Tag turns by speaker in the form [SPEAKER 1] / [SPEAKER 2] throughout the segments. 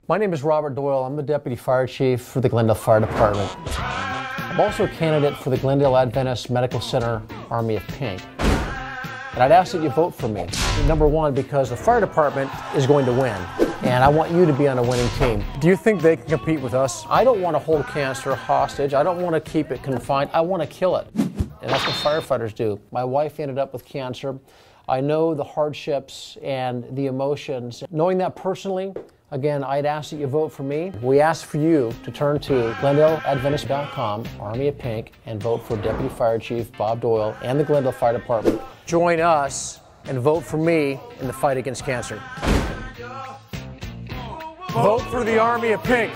[SPEAKER 1] My name is Robert Doyle. I'm the Deputy Fire Chief for the Glendale Fire Department. I'm also a candidate for the Glendale Adventist Medical Center Army of Pink. And I'd ask that you vote for me. Number one, because the fire department is going to win. And I want you to be on a winning team. Do you think they can compete with us? I don't want to hold cancer hostage. I don't want to keep it confined. I want to kill it. And that's what firefighters do. My wife ended up with cancer. I know the hardships and the emotions. Knowing that personally, again, I'd ask that you vote for me. We ask for you to turn to GlendaleAdventist.com, Army of Pink, and vote for Deputy Fire Chief Bob Doyle and the Glendale Fire Department. Join us and vote for me in the fight against cancer. Vote for the Army of Pink.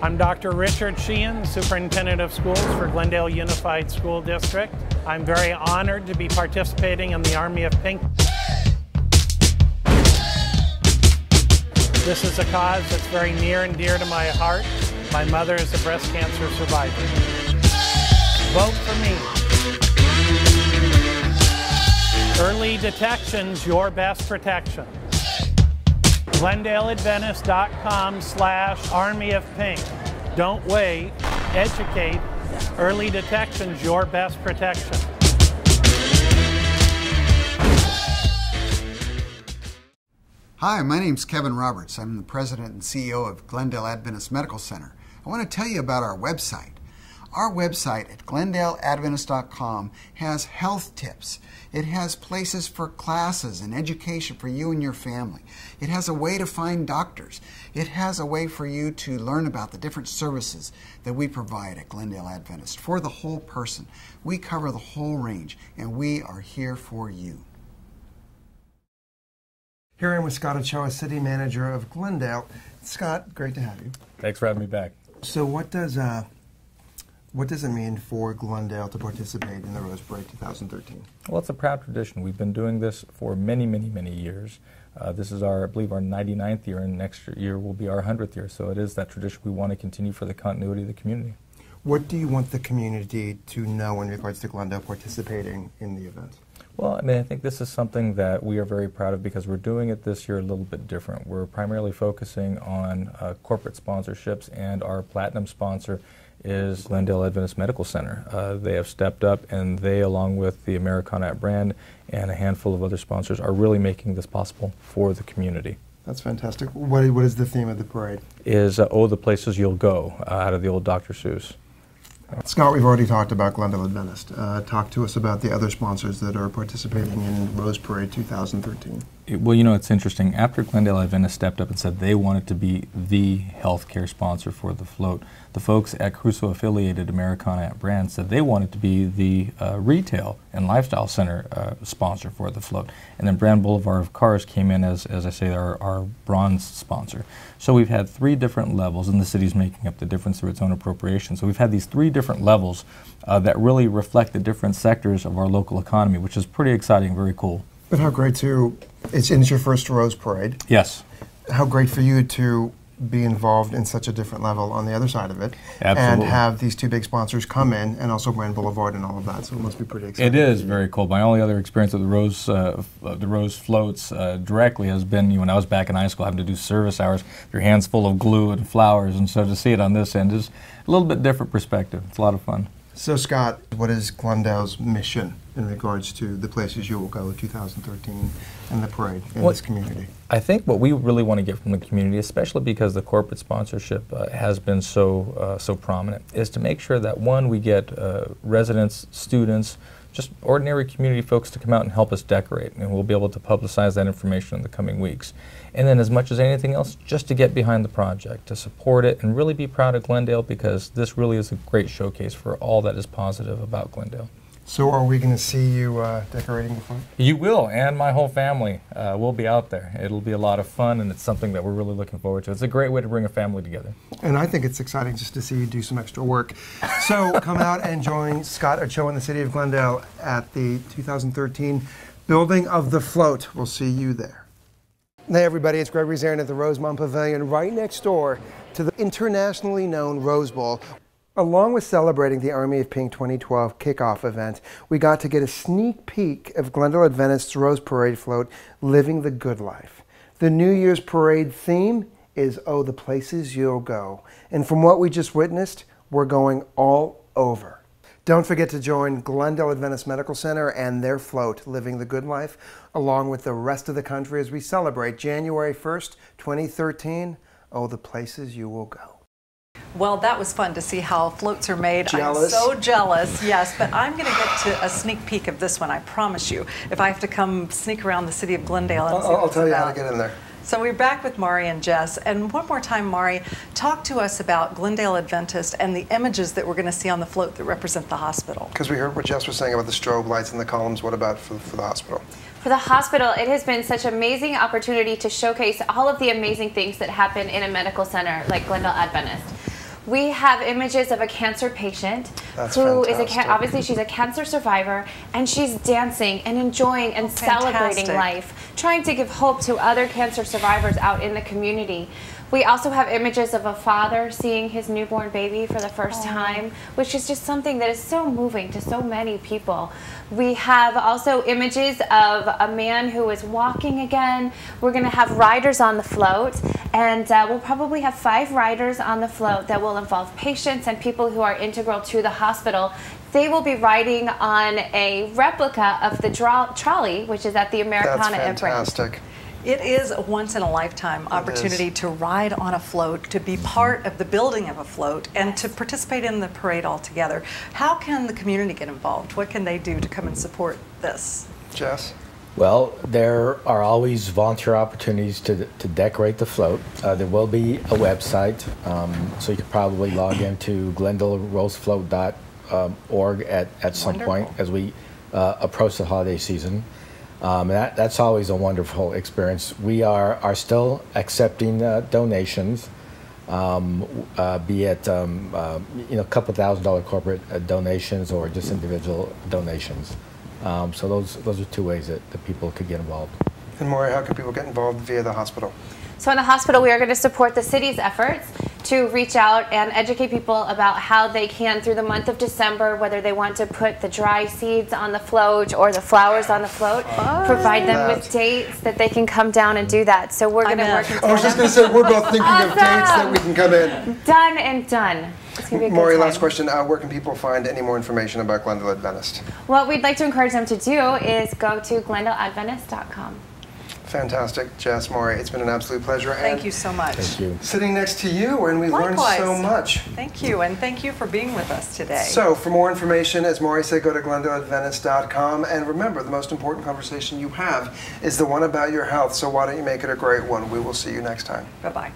[SPEAKER 2] I'm Dr. Richard Sheehan, Superintendent of Schools for Glendale Unified School District. I'm very honored to be participating in the Army of Pink. This is a cause that's very near and dear to my heart. My mother is a breast cancer survivor. Vote for me. Early detection's your best protection. GlendaleAdventist.com/Army of Pink. Don't wait. Educate. Early detection's your best protection.
[SPEAKER 3] Hi, my name's Kevin Roberts. I'm the President and CEO of Glendale Adventist Medical Center. I want to tell you about our website. Our website at GlendaleAdventist.com has health tips. It has places for classes and education for you and your family. It has a way to find doctors. It has a way for you to learn about the different services that we provide at Glendale Adventist for the whole person. We cover the whole range, and we are here for you.
[SPEAKER 4] Here I am with Scott Ochoa, City Manager of Glendale. Scott, great to have you.
[SPEAKER 5] Thanks for having me back.
[SPEAKER 4] So what does it mean for Glendale to participate in the Rose Parade 2013?
[SPEAKER 5] Well, it's a proud tradition. We've been doing this for many, many, many years. This is I believe, our 99th year, and next year will be our 100th year. So it is that tradition we want to continue for the continuity of the community.
[SPEAKER 4] What do you want the community to know in regards to Glendale participating in the event?
[SPEAKER 5] Well, I mean, I think this is something that we are very proud of because we're doing it this year a little bit different. We're primarily focusing on corporate sponsorships, and our platinum sponsor is Glendale Adventist Medical Center. They have stepped up, and they, along with the Americana brand and a handful of other sponsors, are really making this possible for the community.
[SPEAKER 4] That's fantastic. What is the theme of the parade?
[SPEAKER 5] Is Oh, the Places You'll Go, out of the old Dr. Seuss.
[SPEAKER 4] Scott, we've already talked about Glendale Adventist. Talk to us about the other sponsors that are participating in Rose Parade 2013.
[SPEAKER 5] Well, you know, it's interesting. After Glendale Adventist stepped up and said they wanted to be the healthcare sponsor for the float, the folks at Crusoe-affiliated Americana brand said they wanted to be the retail and lifestyle center sponsor for the float. And then Brand Boulevard of Cars came in as I say, our bronze sponsor. So we've had three different levels, and the city's making up the difference through its own appropriation. So we've had these three different levels that really reflect the different sectors of our local economy, which is pretty exciting, very cool.
[SPEAKER 4] But how great it's your first Rose Parade.
[SPEAKER 5] Yes.
[SPEAKER 4] How great for you to be involved in such a different level on the other side of it.
[SPEAKER 5] Absolutely.
[SPEAKER 4] And have these two big sponsors come in, and also Brand Boulevard and all of that, so it must be pretty exciting.
[SPEAKER 5] It is very cool. My only other experience with the Rose floats directly has been when I was back in high school having to do service hours, your hands full of glue and flowers, and so to see it on this end is a little bit different perspective. It's a lot of fun.
[SPEAKER 4] So Scott, what is Glendale's mission in regards to the places you will go in 2013 and the parade in this community?
[SPEAKER 5] I think what we really want to get from the community, especially because the corporate sponsorship has been so prominent, is to make sure that, one, we get residents, students, just ordinary community folks to come out and help us decorate, and we'll be able to publicize that information in the coming weeks. And then, as much as anything else, just to get behind the project, to support it, and really be proud of Glendale, because this really is a great showcase for all that is positive about Glendale.
[SPEAKER 4] So are we going to see you decorating the front?
[SPEAKER 5] You will, and my whole family will be out there. It'll be a lot of fun, and it's something that we're really looking forward to. It's a great way to bring a family together.
[SPEAKER 4] And I think it's exciting just to see you do some extra work. So come out and join Scott Ochoa in the city of Glendale at the 2013 Building of the Float. We'll see you there. Hey everybody, it's Gregory Zarin at the Rosemont Pavilion right next door to the internationally known Rose Bowl. Along with celebrating the Army of Pink 2012 kickoff event, we got to get a sneak peek of Glendale Adventist's Rose Parade float, Living the Good Life. The New Year's parade theme is Oh, the Places You'll Go. And from what we just witnessed, we're going all over. Don't forget to join Glendale Adventist Medical Center and their float, Living the Good Life, along with the rest of the country as we celebrate January 1st, 2013, Oh, the Places You Will Go.
[SPEAKER 6] Well, that was fun to see how floats are made.
[SPEAKER 4] Jealous?
[SPEAKER 6] I'm so jealous, yes, but I'm going to get to a sneak peek of this one, I promise you, if I have to come sneak around the city of Glendale and see
[SPEAKER 4] I'll
[SPEAKER 6] what's
[SPEAKER 4] tell you how
[SPEAKER 6] about.
[SPEAKER 4] to get in there.
[SPEAKER 6] So we're back with Mari and Jess, and one more time, Mari, talk to us about Glendale Adventist and the images that we're going to see on the float that represent the hospital.
[SPEAKER 4] Because we heard what Jess was saying about the strobe lights and the columns. What about for the hospital?
[SPEAKER 7] For the hospital, it has been such an amazing opportunity to showcase all of the amazing things that happen in a medical center like Glendale Adventist. We have images of a cancer patient who is obviously she's a cancer survivor, and she's dancing and enjoying and celebrating life, trying to give hope to other cancer survivors out in the community. We also have images of a father seeing his newborn baby for the first time, which is just something that is so moving to so many people. We have also images of a man who is walking again. We're going to have riders on the float, and we'll probably have 5 riders on the float that will involve patients and people who are integral to the hospital. They will be riding on a replica of the trolley, which is at the Americana
[SPEAKER 4] That's fantastic.
[SPEAKER 6] It is a once-in-a-lifetime opportunity to ride on a float, to be part of the building of a float, and to participate in the parade altogether. How can the community get involved? What can they do to come and support this?
[SPEAKER 4] Jess?
[SPEAKER 8] Well, there are always volunteer opportunities to decorate the float. There will be a website, so you could probably log into glendale-rosefloat.org at some point as we approach the holiday season. That's always a wonderful experience. We are still accepting donations, be it a couple $1,000 corporate donations or just individual donations. So those are 2 ways that people could get involved.
[SPEAKER 4] And Maury, how can people get involved via the hospital?
[SPEAKER 7] So in the hospital, we are going to support the city's efforts to reach out and educate people about how they can, through the month of December, whether they want to put the dry seeds on the float or the flowers on the float, provide them with dates that they can come down and do that. So we're going to work in
[SPEAKER 4] I was just going to say, we're both thinking of dates that we can come in.
[SPEAKER 7] Done and done. It's going to be a good
[SPEAKER 4] Maury,
[SPEAKER 7] time.
[SPEAKER 4] last question. Where can people find any more information about Glendale Adventist?
[SPEAKER 7] What we'd like to encourage them to do is go to glendaleadventist.com.
[SPEAKER 4] Fantastic. Jess, Maury, it's been an absolute pleasure.
[SPEAKER 6] Thank you so much.
[SPEAKER 8] Thank you.
[SPEAKER 4] Sitting next to you, and we learned so much.
[SPEAKER 6] Thank you, and thank you for being with us today.
[SPEAKER 4] So, for more information, as Maury said, go to glendaleadventist.com. And remember, the most important conversation you have is the one about your health, so why don't you make it a great one? We will see you next time.
[SPEAKER 6] Bye-bye.